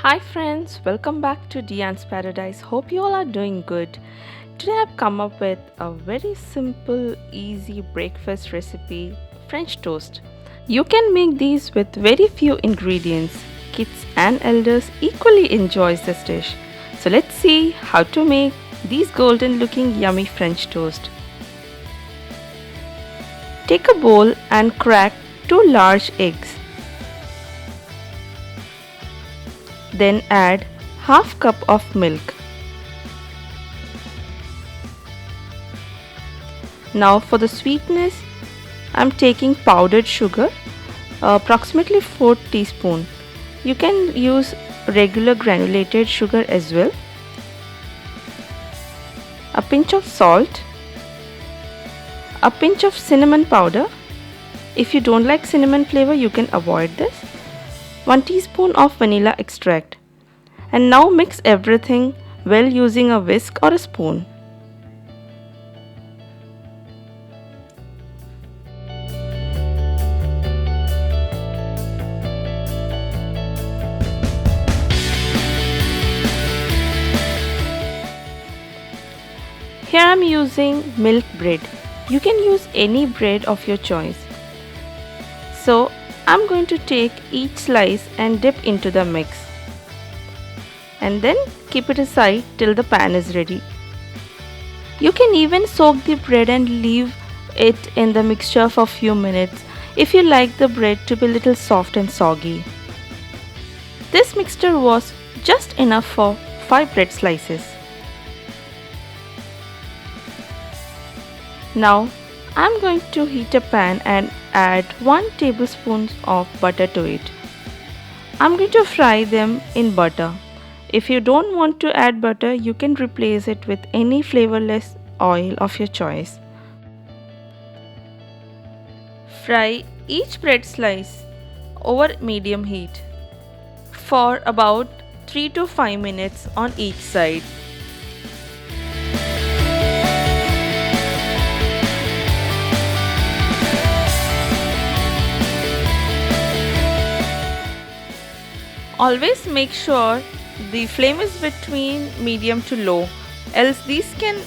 Hi friends, welcome back to Diane's Paradise. Hope you all are doing good. Today I've come up with a very simple, easy breakfast recipe, French toast. You can make these with very few ingredients. Kids and elders equally enjoys this dish. So let's see how to make these golden looking yummy French toast. Take a bowl and crack 2 large eggs. Then add half cup of milk. Now for the sweetness, I'm taking powdered sugar, approximately 4 teaspoon. You can use regular granulated sugar as well. A pinch of salt, a pinch of cinnamon powder. If you don't like cinnamon flavor, you can avoid this. 1 teaspoon of vanilla extract. And now mix everything well using a whisk or a spoon. Here I am using milk bread. You can use any bread of your choice. So I'm going to take each slice and dip into the mix. And then keep it aside till the pan is ready. You can even soak the bread and leave it in the mixture for a few minutes if you like the bread to be a little soft and soggy. This mixture was just enough for 5 bread slices. Now I'm going to heat a pan and add 1 tablespoon of butter to it. I'm going to fry them in butter. If you don't want to add butter, you can replace it with any flavorless oil of your choice. Fry each bread slice over medium heat for about 3 to 5 minutes on each side. Always make sure the flame is between medium to low, else these can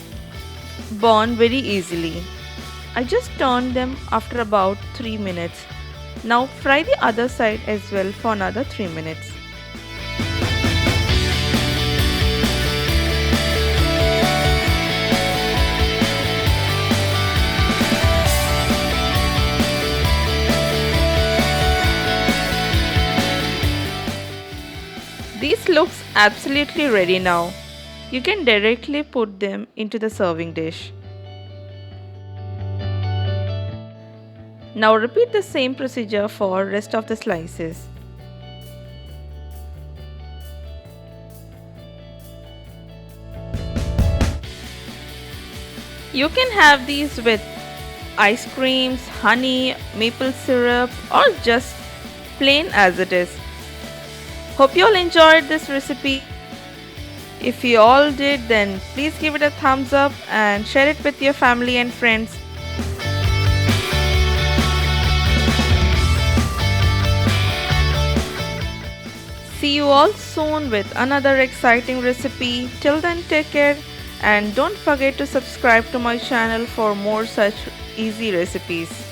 burn very easily. I just turned them after about 3 minutes. Now fry the other side as well for another 3 minutes. These looks absolutely ready now. You can directly put them into the serving dish. Now repeat the same procedure for rest of the slices. You can have these with ice creams, honey, maple syrup, or just plain as it is. Hope you all enjoyed this recipe. If you all did, then please give it a thumbs up and share it with your family and friends. See you all soon with another exciting recipe. Till then, take care and don't forget to subscribe to my channel for more such easy recipes.